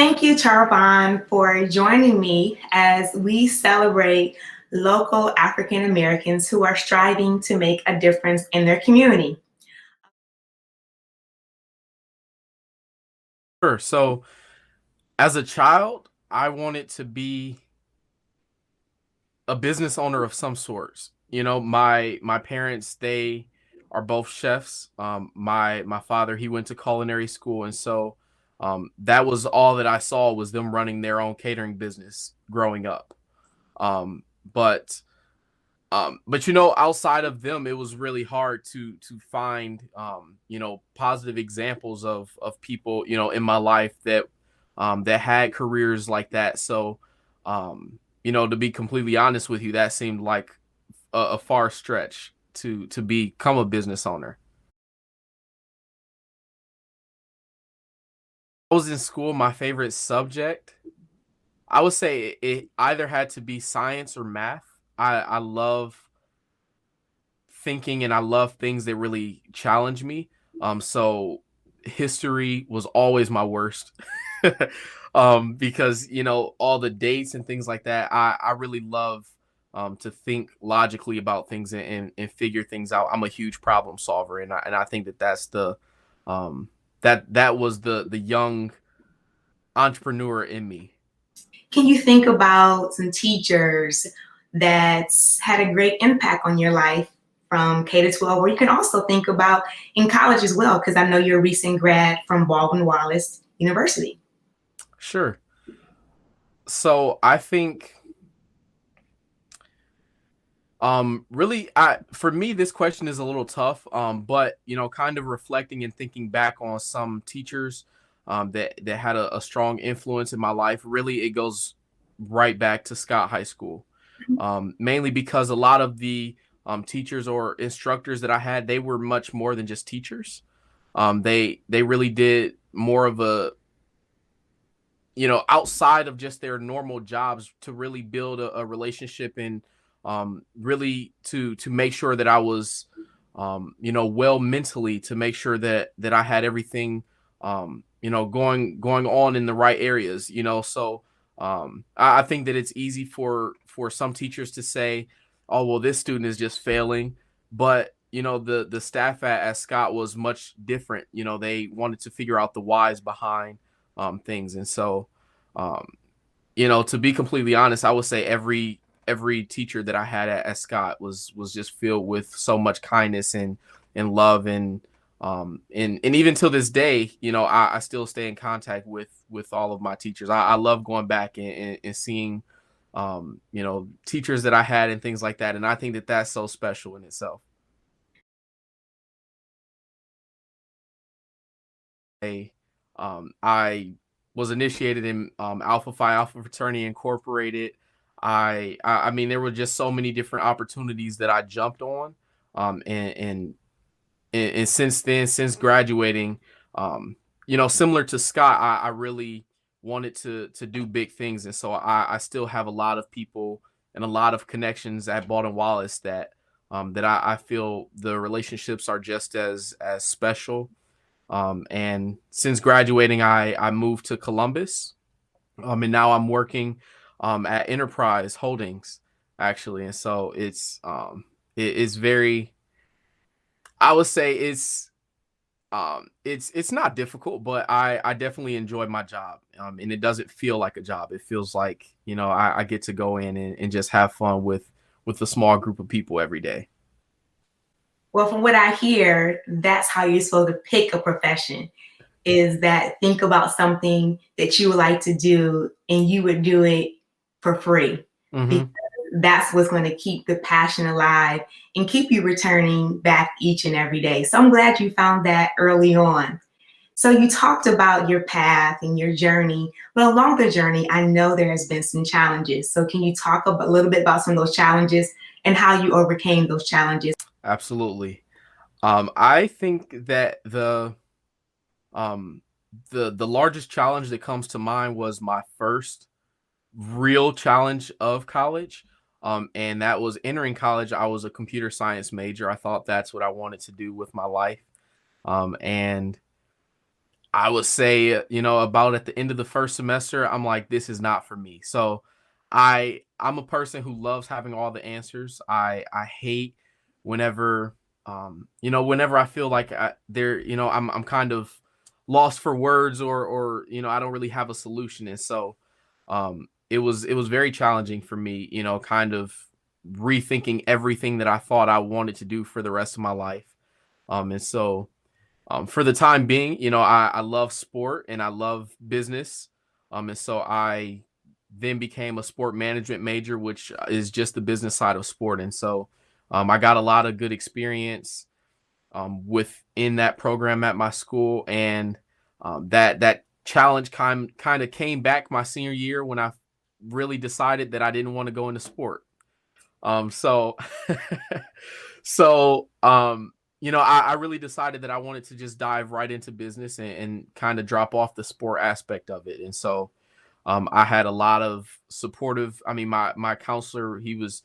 Thank you, Charlvon, for joining me as we celebrate local African Americans who are striving to make a difference in their community. Sure. So as a child, I wanted to be a business owner of some sorts. My parents, they are both chefs. My father, he went to culinary school, and so that was all that I saw was them running their own catering business growing up. Um, but outside of them, it was really hard to find positive examples of people in my life that had careers like that. So to be completely honest with you, that seemed like a far stretch to become a business owner. I was in school, my favorite subject, I would say it either had to be science or math. I love thinking and I love things that really challenge me. So history was always my worst. Because all the dates and things like that, I really love to think logically about things and figure things out. I'm a huge problem solver, and I think that's the that was the young entrepreneur in me. Can you think about some teachers that's had a great impact on your life from K to 12, or you can also think about in college as well, because I know you're a recent grad from Baldwin Wallace University. Sure. So I think really, I for me, this question is a little tough. But kind of reflecting and thinking back on some teachers that had a strong influence in my life. Really, it goes right back to Scott High School. Mainly because a lot of the teachers or instructors that I had, they were much more than just teachers. They really did more of a outside of just their normal jobs to really build a relationship and really to make sure that I was well mentally, to make sure that I had everything going on in the right areas. So I think that it's easy for some teachers to say, oh well, this student is just failing, but the staff at Scott was much different. They wanted to figure out the whys behind things. And so, um, to be completely honest, I would say every teacher that I had at Scott was just filled with so much kindness and love and even till this day, I still stay in contact with all of my teachers. I love going back and seeing teachers that I had and things like that, and I think that that's so special in itself. I was initiated in Alpha Phi Alpha Fraternity Incorporated. I mean, there were just so many different opportunities that I jumped on, and since then, since graduating, similar to Scott, I really wanted to do big things, and so I still have a lot of people and a lot of connections at Baldwin Wallace that I feel the relationships are just as special. And since graduating, I moved to Columbus, and now I'm working at Enterprise Holdings, actually. And so it's very, I would say it's not difficult, but I definitely enjoy my job, and it doesn't feel like a job. It feels like I get to go in and just have fun with a small group of people every day. Well, from what I hear, that's how you're supposed to pick a profession, is that think about something that you would like to do and you would do it for free, because Hmm. that's what's going to keep the passion alive and keep you returning back each and every day. So I'm glad you found that early on. So you talked about your path and your journey, but along the journey, I know there has been some challenges. So can you talk a little bit about some of those challenges and how you overcame those challenges? Absolutely. I think that um the largest challenge that comes to mind was my first real challenge of college. And that was entering college. I was a computer science major. I thought that's what I wanted to do with my life. And I would say, about at the end of the first semester, I'm like, this is not for me. So I'm a person who loves having all the answers. I hate whenever whenever I feel like I'm kind of lost for words, or I don't really have a solution. And so it was very challenging for me, kind of rethinking everything that I thought I wanted to do for the rest of my life. And so for the time being, I love sport and I love business. And so I then became a sport management major, which is just the business side of sport. And so I got a lot of good experience within that program at my school. And that challenge kind of came back my senior year when I really decided that I didn't want to go into sport. So so I really decided that I wanted to just dive right into business and kind of drop off the sport aspect of it. And so I had a lot of supportive. I mean, my counselor, he was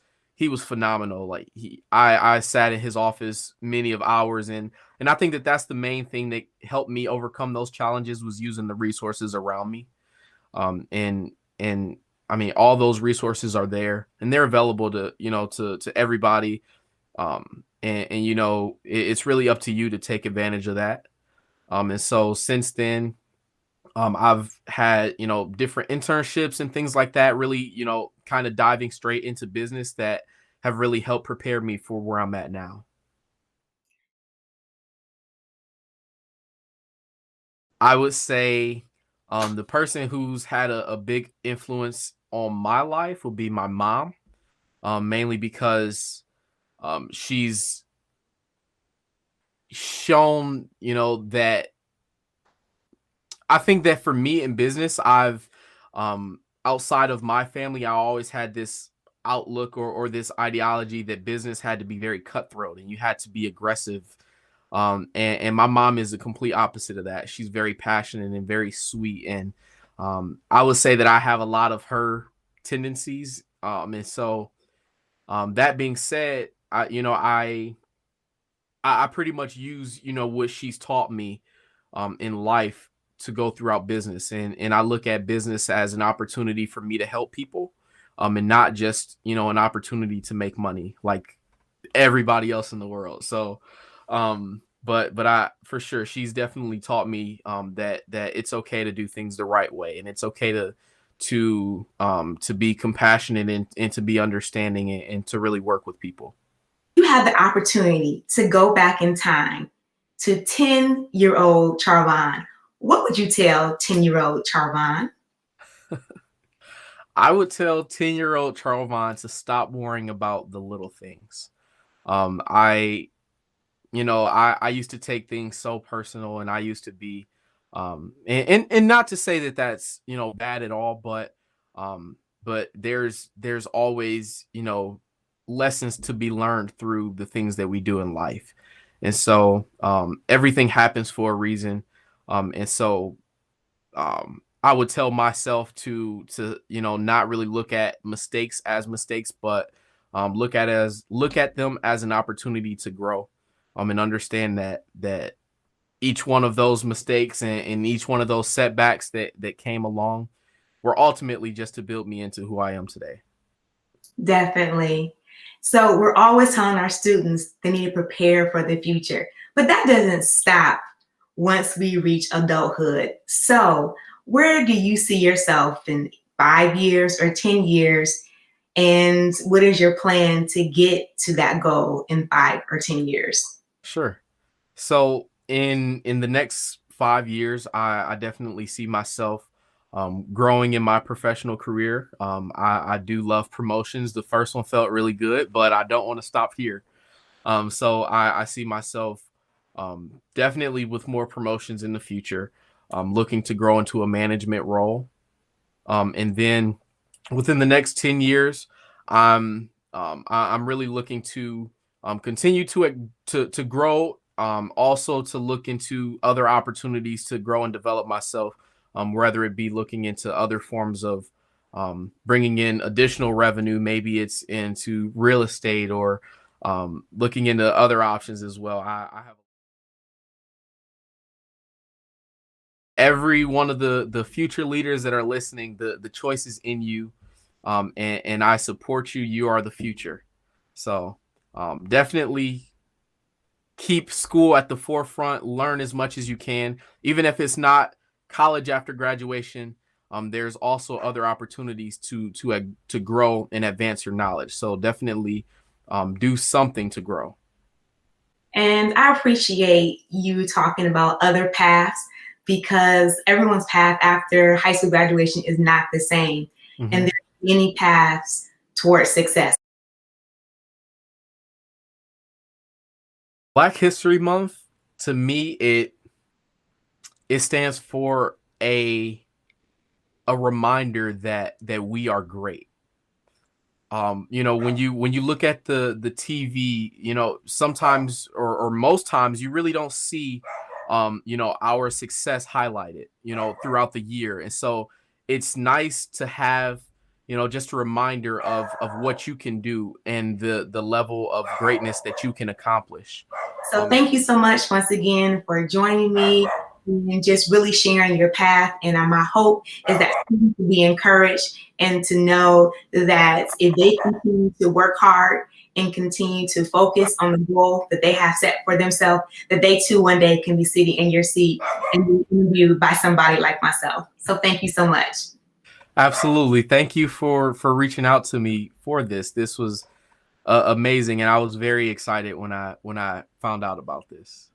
phenomenal. Like I sat in his office many of hours, and I think that that's the main thing that helped me overcome those challenges, was using the resources around me. And I mean, all those resources are there and they're available to everybody. And it's really up to you to take advantage of that. And so since then, I've had, different internships and things like that, really, kind of diving straight into business that have really helped prepare me for where I'm at now. I would say the person who's had a big influence on my life will be my mom, mainly because she's shown, that I think that for me in business, I've outside of my family, I always had this outlook or this ideology that business had to be very cutthroat and you had to be aggressive. And my mom is the complete opposite of that. She's very passionate and very sweet. And I would say that I have a lot of her tendencies. And so that being said, I pretty much use, what she's taught me in life to go throughout business. And I look at business as an opportunity for me to help people, and not just, an opportunity to make money like everybody else in the world. So, but I, for sure, she's definitely taught me that it's okay to do things the right way, and it's okay to be compassionate and to be understanding, and to really work with people. You had the opportunity to go back in time to 10-year-old Charlvon. What would you tell 10-year-old Charlvon? I would tell 10-year-old Charlvon to stop worrying about the little things. I I used to take things so personal, and I used to be and not to say that that's, bad at all, but there's always, lessons to be learned through the things that we do in life. And so everything happens for a reason. And so I would tell myself to not really look at mistakes as mistakes, but look at them as an opportunity to grow, and understand that each one of those mistakes, and each one of those setbacks that came along were ultimately just to build me into who I am today. Definitely. So we're always telling our students they need to prepare for the future, but that doesn't stop once we reach adulthood. So where do you see yourself in 5 years or 10 years? And what is your plan to get to that goal in 5 or 10 years? Sure. So in the next 5 years, I definitely see myself growing in my professional career. I do love promotions. The first one felt really good, but I don't want to stop here. So I see myself definitely with more promotions in the future, looking to grow into a management role. And then within the next 10 years, I'm really looking to continue to grow, also to look into other opportunities to grow and develop myself, whether it be looking into other forms of bringing in additional revenue. Maybe it's into real estate, or looking into other options as well. I have every one of the future leaders that are listening, the choice is in you. And I support you. You are the future. So definitely keep school at the forefront, learn as much as you can, even if it's not college after graduation. There's also other opportunities to grow and advance your knowledge. So definitely do something to grow. And I appreciate you talking about other paths because everyone's path after high school graduation is not the same. And Mhm. there are many paths towards success. Black History Month, to me, it stands for a reminder that we are great. You know, when you look at the TV, you know, sometimes or most times you really don't see you know, our success highlighted, you know, throughout the year. And so it's nice to have, you know, just a reminder of what you can do and the level of greatness that you can accomplish. So thank you so much once again for joining me and just really sharing your path. And my hope is that students will be encouraged and to know that if they continue to work hard and continue to focus on the goal that they have set for themselves, that they too one day can be sitting in your seat and be interviewed by somebody like myself. So thank you so much. Absolutely. Thank you for reaching out to me for this. This was amazing, and I was very excited when I found out about this.